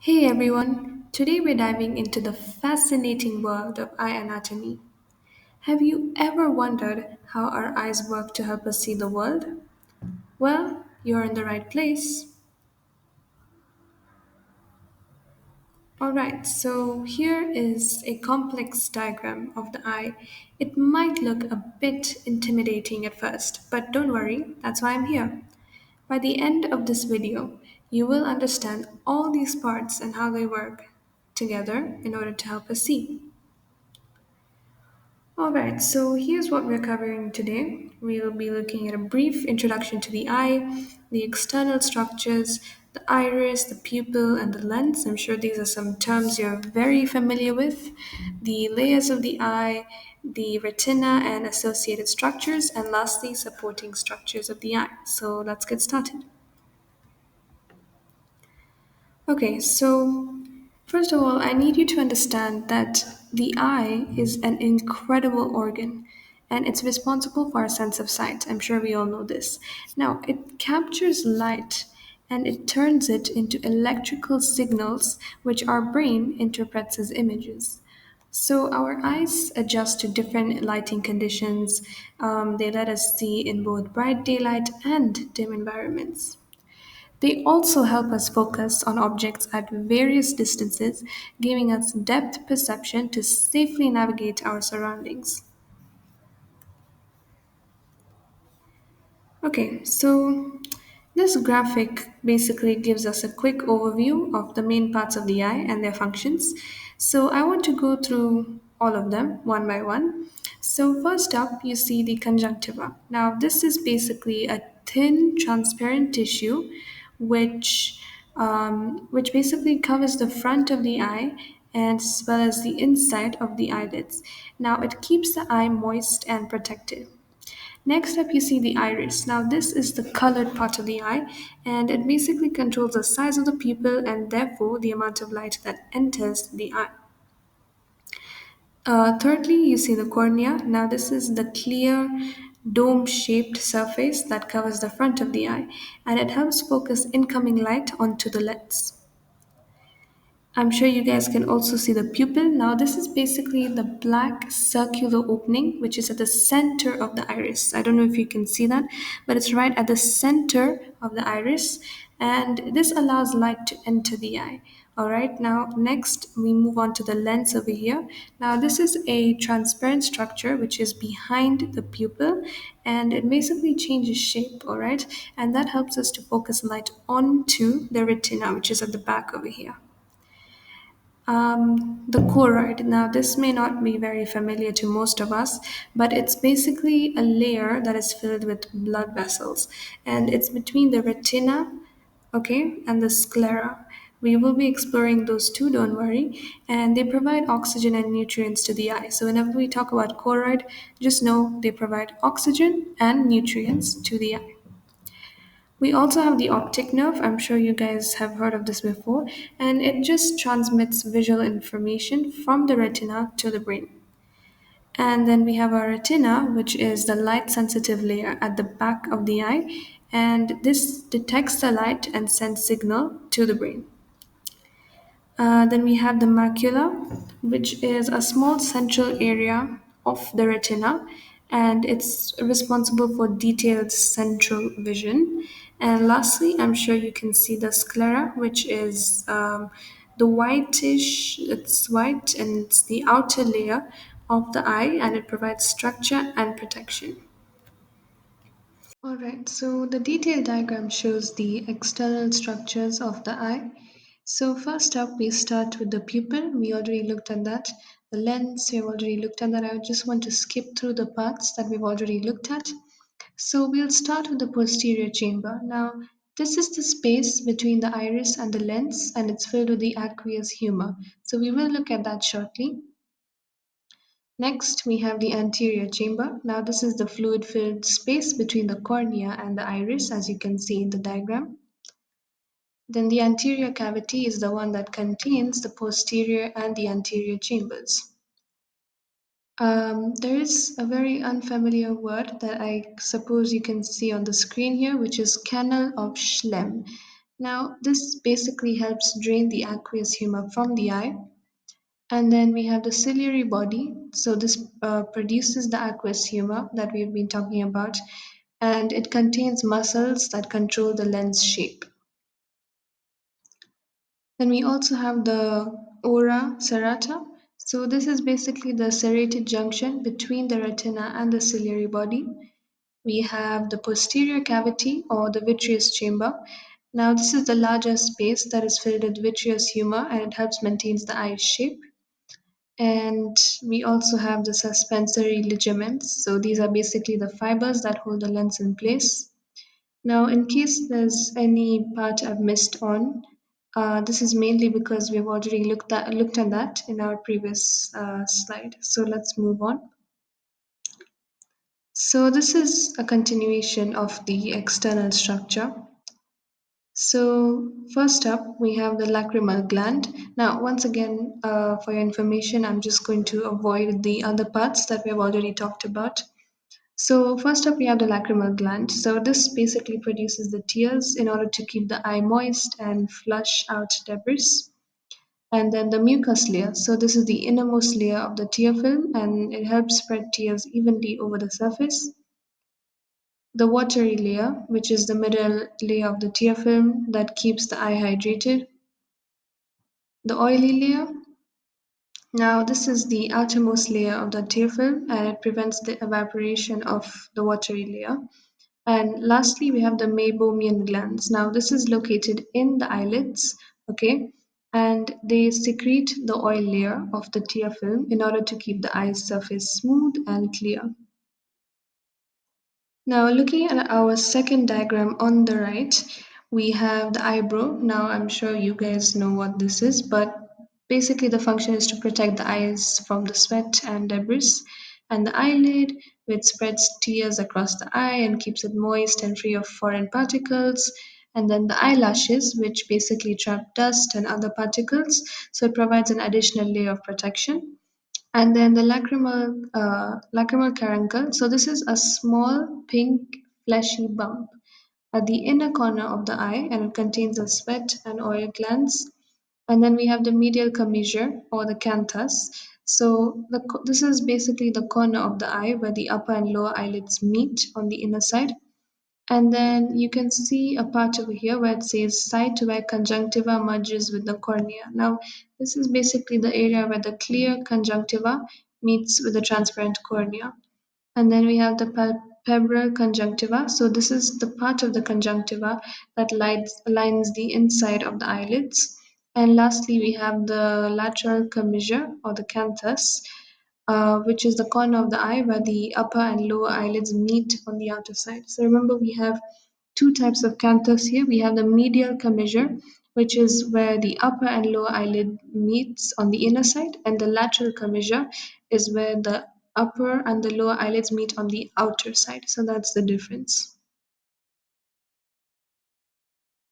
Hey everyone, today we're diving into the fascinating world of eye anatomy. Have you ever wondered how our eyes work to help us see the world? Well, you're in the right place. Alright, so here is a complex diagram of the eye. It might look a bit intimidating at first, but don't worry, that's why I'm here. By the end of this video, you will understand all these parts and how they work together in order to help us see. Alright, so here's what we're covering today. We'll be looking at a brief introduction to the eye, the external structures, the iris, the pupil, and the lens. I'm sure these are some terms you're very familiar with. The layers of the eye, the retina and associated structures, and lastly, supporting structures of the eye. So let's get started. Okay, so first of all, I need you to understand that the eye is an incredible organ and it's responsible for our sense of sight. I'm sure we all know this. Now, it captures light and it turns it into electrical signals which our brain interprets as images. So, our eyes adjust to different lighting conditions. They let us see in both bright daylight and dim environments. They also help us focus on objects at various distances, giving us depth perception to safely navigate our surroundings. Okay, so this graphic basically gives us a quick overview of the main parts of the eye and their functions. So I want to go through all of them one by one. So first up, you see the conjunctiva. Now this is basically a thin, transparent tissue which basically covers the front of the eye and as well as the inside of the eyelids. Now it keeps the eye moist and protected. Next up, you see the iris. Now, this is the colored part of the eye, and it basically controls the size of the pupil and therefore the amount of light that enters the eye. Thirdly, you see the cornea. Now, this is the clear, dome shaped surface that covers the front of the eye, and it helps focus incoming light onto the lens. I'm sure you guys can also see the pupil. Now, this is basically the black circular opening, which is at the center of the iris. I don't know if you can see that, but it's right at the center of the iris, and this allows light to enter the eye. All right, now next we move on to the lens over here. Now, this is a transparent structure which is behind the pupil, and it basically changes shape. All right, and that helps us to focus light onto the retina, which is at the back over here. The choroid. Now, this may not be very familiar to most of us, but it's basically a layer that is filled with blood vessels, and it's between the retina, okay, and the sclera. We will be exploring those two, don't worry, and they provide oxygen and nutrients to the eye. So, whenever we talk about choroid, just know they provide oxygen and nutrients to the eye. We also have the optic nerve. I'm sure you guys have heard of this before, and it just transmits visual information from the retina to the brain. And then we have our retina, which is the light sensitive layer at the back of the eye, and this detects the light and sends signal to the brain. Then we have the macula, which is a small central area of the retina, and it's responsible for detailed central vision. And lastly, I'm sure you can see the sclera, which is the whitish, it's white and it's the outer layer of the eye, and it provides structure and protection. All right, so the detailed diagram shows the external structures of the eye. So first up, we start with the pupil. We already looked at that. The lens, we've already looked at that. I just want to skip through the parts that we've already looked at. So we'll start with the posterior chamber. Now, this is the space between the iris and the lens, and it's filled with the aqueous humor. So we will look at that shortly. Next, we have the anterior chamber. Now, this is the fluid-filled space between the cornea and the iris, as you can see in the diagram. Then the anterior cavity is the one that contains the posterior and the anterior chambers. There is a very unfamiliar word that I suppose you can see on the screen here, which is canal of Schlemm. Now, this basically helps drain the aqueous humor from the eye. And then we have the ciliary body. So this produces the aqueous humor that we've been talking about, and it contains muscles that control the lens shape. Then we also have the ora serrata. So this is basically the serrated junction between the retina and the ciliary body. We have the posterior cavity or the vitreous chamber. Now this is the larger space that is filled with vitreous humor and it helps maintain the eye shape. And we also have the suspensory ligaments. So these are basically the fibers that hold the lens in place. Now, in case there's any part I've missed on, this is mainly because we've already looked at that in our previous slide. So let's move on. So this is a continuation of the external structure. So first up, we have the lacrimal gland. Now, once again, for your information, I'm just going to avoid the other parts that we have already talked about. So first up, we have the lacrimal gland. So this basically produces the tears in order to keep the eye moist and flush out debris. And then the mucus layer. So this is the innermost layer of the tear film, and it helps spread tears evenly over the surface. The watery layer, which is the middle layer of the tear film that keeps the eye hydrated. The oily layer. Now, this is the outermost layer of the tear film, and it prevents the evaporation of the watery layer. And lastly, we have the meibomian glands. Now, this is located in the eyelids, okay, and they secrete the oil layer of the tear film in order to keep the eye's surface smooth and clear. Now, looking at our second diagram on the right, we have the eyebrow. Now, I'm sure you guys know what this is, but basically the function is to protect the eyes from the sweat and debris. And the eyelid, which spreads tears across the eye and keeps it moist and free of foreign particles. And then the eyelashes, which basically trap dust and other particles, so it provides an additional layer of protection. And then the lacrimal caruncle. So this is a small pink fleshy bump at the inner corner of the eye, and it contains a sweat and oil glands. And then we have the medial commissure or the canthus. So this is basically the corner of the eye where the upper and lower eyelids meet on the inner side. And then you can see a part over here where it says site where conjunctiva merges with the cornea. Now, this is basically the area where the clear conjunctiva meets with the transparent cornea. And then we have the palpebral conjunctiva. So this is the part of the conjunctiva that lines the inside of the eyelids. And lastly, we have the lateral commissure or the canthus, which is the corner of the eye where the upper and lower eyelids meet on the outer side. So remember, we have two types of canthus here. We have the medial commissure, which is where the upper and lower eyelid meets on the inner side, and the lateral commissure is where the upper and the lower eyelids meet on the outer side. So that's the difference.